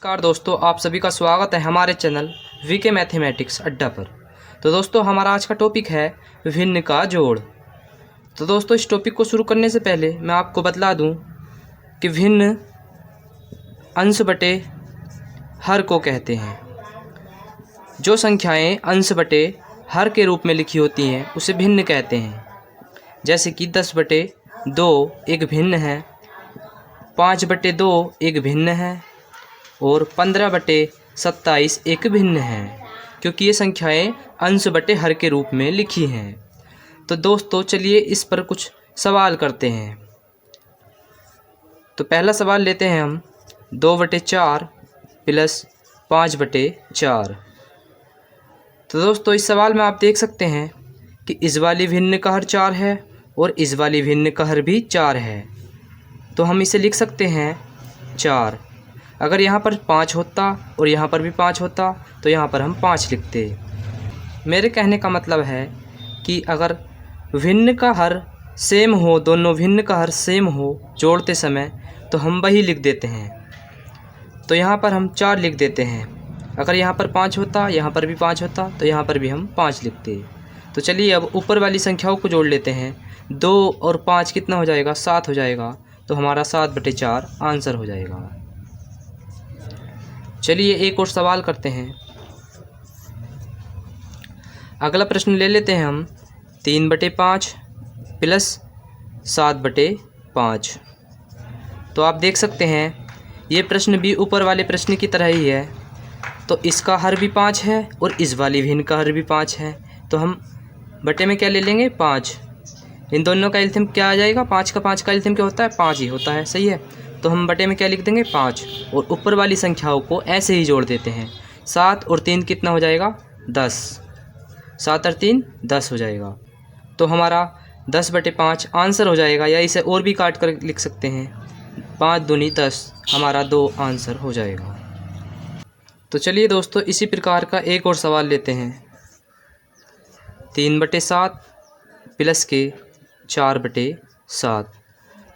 नमस्कार दोस्तों, आप सभी का स्वागत है हमारे चैनल वीके मैथमेटिक्स अड्डा पर। तो दोस्तों हमारा आज का टॉपिक है भिन्न का जोड़। तो दोस्तों इस टॉपिक को शुरू करने से पहले मैं आपको बतला दूं कि भिन्न अंश बटे हर को कहते हैं। जो संख्याएं अंश बटे हर के रूप में लिखी होती हैं उसे भिन्न कहते हैं। जैसे कि 10/2 एक भिन्न है, 5/2 एक भिन्न है और 15/27 एक भिन्न है, क्योंकि ये संख्याएं अंश बटे हर के रूप में लिखी हैं। तो दोस्तों चलिए इस पर कुछ सवाल करते हैं। तो पहला सवाल लेते हैं हम 2/4 प्लस 5/4। तो दोस्तों इस सवाल में आप देख सकते हैं कि इस वाली भिन्न का हर 4 है और इस वाली भिन्न का हर भी 4 है। तो हम इसे लिख सकते हैं 4। अगर यहाँ पर 5 होता और यहाँ पर भी 5 होता तो यहाँ पर हम 5 लिखते। मेरे कहने का मतलब है कि अगर भिन्न का हर सेम हो, दोनों भिन्न का हर सेम हो जोड़ते समय, तो हम वही लिख देते हैं। तो यहाँ पर हम 4 लिख देते हैं। अगर यहाँ पर 5 होता, यहाँ पर भी 5 होता तो यहाँ पर भी हम 5 लिखते। तो चलिए अब ऊपर वाली संख्याओं को जोड़ लेते हैं। 2 और 5 कितना हो जाएगा? 7 हो जाएगा। तो हमारा 7/4 आंसर हो जाएगा। चलिए एक और सवाल करते हैं। अगला प्रश्न ले लेते हैं हम 3/5 प्लस 7/5। तो आप देख सकते हैं ये प्रश्न भी ऊपर वाले प्रश्न की तरह ही है। तो इसका हर भी 5 है और इस वाली भिन्न का हर भी 5 है। तो हम बटे में क्या ले लेंगे? 5। इन दोनों का एलसीएम क्या आ जाएगा? 5 का 5 का एलसीएम क्या होता है? 5 ही होता है। सही है। तो हम बटे में क्या लिख देंगे? 5। और ऊपर वाली संख्याओं को ऐसे ही जोड़ देते हैं। 7 और 3 कितना हो जाएगा? 10। 7 और 3 10 हो जाएगा। तो हमारा 10/5 आंसर हो जाएगा, या इसे और भी काट कर लिख सकते हैं। 5 दूनी 10, हमारा 2 आंसर हो जाएगा। तो चलिए दोस्तों इसी प्रकार का एक और सवाल लेते हैं। 3/7 प्लस के 4/7।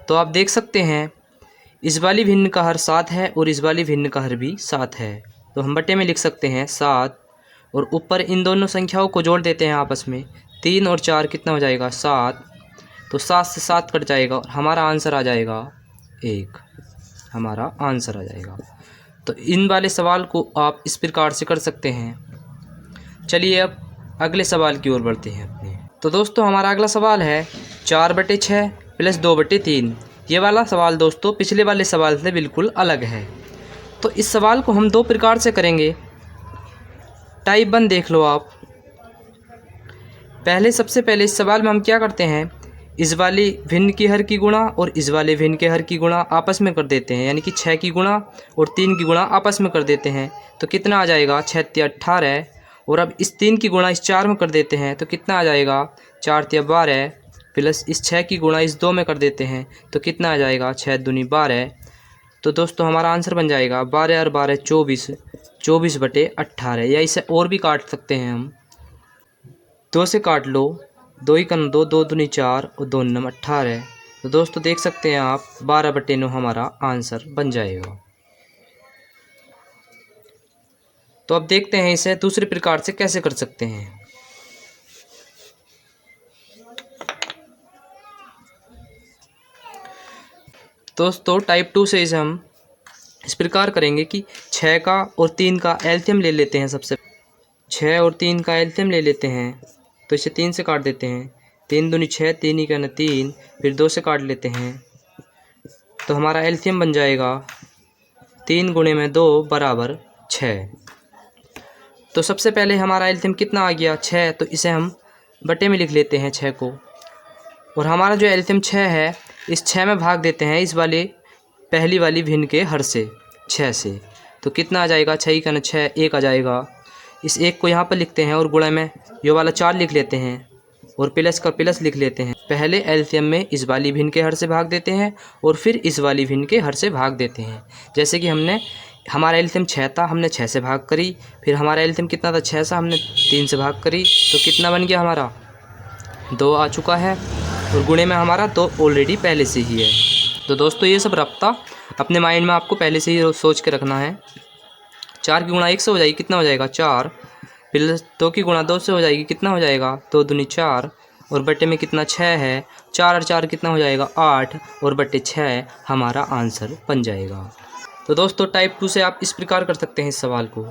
तो आप देख सकते हैं इस वाली भिन्न का हर 7 है और इस वाली भिन्न का हर भी 7 है। तो हम बटे में लिख सकते हैं 7 और ऊपर इन दोनों संख्याओं को जोड़ देते हैं आपस में। 3 और 4 कितना हो जाएगा? 7। तो 7 से 7 कट जाएगा और हमारा आंसर आ जाएगा 1। हमारा आंसर आ जाएगा। तो इन वाले सवाल को आप इस प्रकार से कर सकते हैं। चलिए अब अगले सवाल की ओर बढ़ते हैं अपने। तो दोस्तों हमारा अगला सवाल है 4/6 प्लस 2/3। ये वाला सवाल दोस्तों पिछले वाले सवाल से बिल्कुल अलग है। तो इस सवाल को हम 2 प्रकार से करेंगे। टाइप 1 देख लो आप। सबसे पहले इस सवाल में हम क्या करते हैं? इस वाली भिन्न की हर की गुणा और इस वाले भिन्न के हर की गुणा आपस में कर देते हैं, यानी कि 6 की गुणा और 3 की गुणा आपस में कर देते हैं। तो कितना आ जाएगा? 6 × 18। और अब इस 3 की गुणा इस 4 में कर देते हैं तो कितना आ जाएगा? 4 × 12 प्लस इस 6 की गुणा इस 2 में कर देते हैं तो कितना आ जाएगा? 6 दूनी 12। तो दोस्तों हमारा आंसर बन जाएगा 12 और 12 24, 24/18। या इसे और भी काट सकते हैं हम। 2 से काट लो, 2 ही 2, 2 दूनी 4 और 2 9 18। तो दोस्तों देख सकते हैं आप 12/9 हमारा आंसर बन जाएगा। तो अब देखते हैं इसे दूसरे प्रकार से कैसे कर सकते हैं। दोस्तों टाइप 2 से इसे हम इस प्रकार करेंगे कि 6 का और 3 का एलसीएम ले लेते हैं। सबसे 6 और 3 का एलसीएम ले लेते हैं। तो इसे 3 से काट देते हैं। 3 दूनी 6, 3 ही 3, फिर 2 से काट लेते हैं। तो हमारा एलसीएम बन जाएगा 3 × 2 = 6। तो सबसे पहले हमारा एलसीएम कितना आ गया? 6। तो इसे हम बटे में लिख लेते हैं 6 को। और हमारा जो एलसीएम 6 है, इस 6 में भाग देते हैं इस वाले पहली वाली भिन्न के हर से, 6 से। तो कितना आ जाएगा? 6 ही 6, 1 आ जाएगा। इस 1 को यहाँ पर लिखते हैं और गुणा में ये वाला 4 लिख लेते हैं और प्लस का प्लस लिख लेते हैं। पहले एलसीएम में इस वाली भिन्न के हर से भाग देते हैं और फिर इस वाली भिन्न के हर से भाग देते हैं। जैसे कि हमारा एलसीएम 6 था, हमने 6 से भाग करी। फिर हमारा एलसीएम कितना था? 6 से हमने 3 से भाग करी। तो कितना बन गया? हमारा 2 आ चुका है। और गुणे में हमारा 2 ऑलरेडी पहले से ही है। तो दोस्तों ये सब रफ्ता अपने माइंड में आपको पहले से ही सोच के रखना है। 4 की गुणा 1 से हो जाएगी, कितना हो जाएगा 4, प्लस 2 की गुणा 2 से हो जाएगी, कितना हो जाएगा 2 दूनी 4, और बटे में कितना 6 है, 4 और 4 कितना हो जाएगा 8, और बटे 6 हमारा आंसर बन जाएगा। तो दोस्तों टाइप 2 से आप इस प्रकार कर सकते हैं इस सवाल को।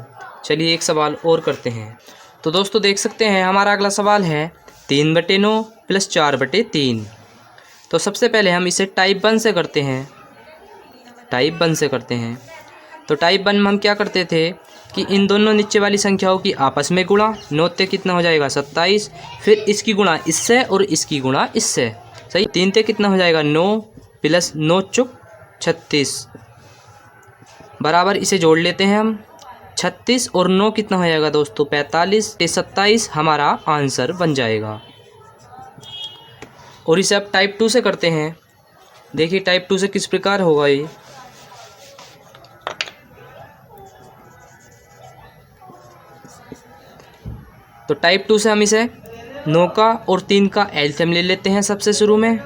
चलिए एक सवाल और करते हैं। तो दोस्तों देख सकते हैं हमारा अगला सवाल है 3/9 प्लस 4/3। तो सबसे पहले हम इसे टाइप 1 से करते हैं, टाइप 1 से करते हैं। तो टाइप 1 में हम क्या करते थे कि इन दोनों नीचे वाली संख्याओं की आपस में गुणा, 9 ते कितना हो जाएगा 27, फिर इसकी गुणा इससे और इसकी गुणा इससे, सही। 3 ते कितना हो जाएगा 9 प्लस 9 चुक 36, बराबर इसे जोड़ लेते हैं हम, 36 और 9 कितना हो जाएगा दोस्तों 45, 27 हमारा आंसर बन जाएगा। और इसे अब टाइप 2 से करते हैं। देखिए टाइप 2 से किस प्रकार होगा ये। तो टाइप 2 से हम इसे 9 का और 3 का एलसीएम ले लेते हैं सबसे शुरू में।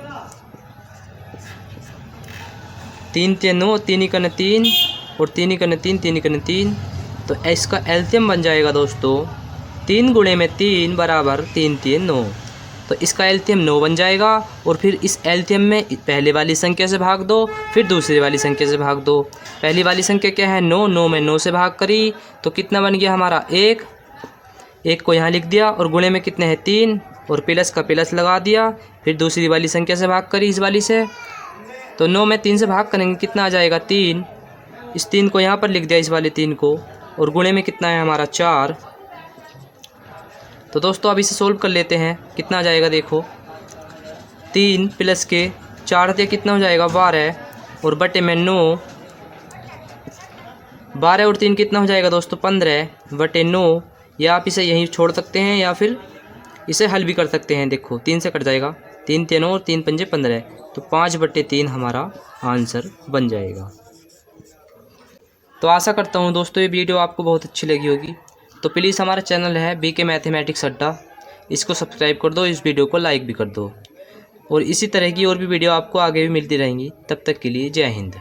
3 ते 9, 3 एकन 3 और 3 एकन 3, 3 एकन 3। तो इसका एलसीएम बन जाएगा दोस्तों 3 गुणे में 3 बराबर 3 3 9। तो इसका एलसीएम 9 बन जाएगा, और फिर इस एलसीएम में पहले वाली संख्या से भाग दो, फिर दूसरी वाली संख्या से भाग दो। पहली वाली संख्या क्या है 9, 9 में 9 से भाग करी तो कितना बन गया हमारा 1, 1 को यहाँ लिख दिया, और गुणे में कितने हैं 3, और प्लस का प्लस लगा दिया। फिर दूसरी वाली संख्या से भाग करी इस वाली से, तो 9 में 3 से भाग करेंगे कितना आ जाएगा 3, इस 3 को यहाँ पर लिख दिया इस वाले 3 को, और गुणे में कितना है हमारा 4। तो दोस्तों अब इसे सोल्व कर लेते हैं, कितना आ जाएगा देखो, 3 प्लस के 4 ते कितना हो जाएगा 12, और बटे में 9, 12 और 3 कितना हो जाएगा दोस्तों 15 बटे 9। या आप इसे यहीं छोड़ सकते हैं या फिर इसे हल भी कर सकते हैं। देखो 3 से कट जाएगा, 3 ते 9 और 3 पंजे 15, तो 5/3 हमारा आंसर बन जाएगा। तो आशा करता हूँ दोस्तों ये वीडियो आपको बहुत अच्छी लगी होगी। तो प्लीज़ हमारा चैनल है बीके मैथमेटिक्स अड्डा, इसको सब्सक्राइब कर दो, इस वीडियो को लाइक भी कर दो, और इसी तरह की और भी वीडियो आपको आगे भी मिलती रहेंगी। तब तक के लिए जय हिंद।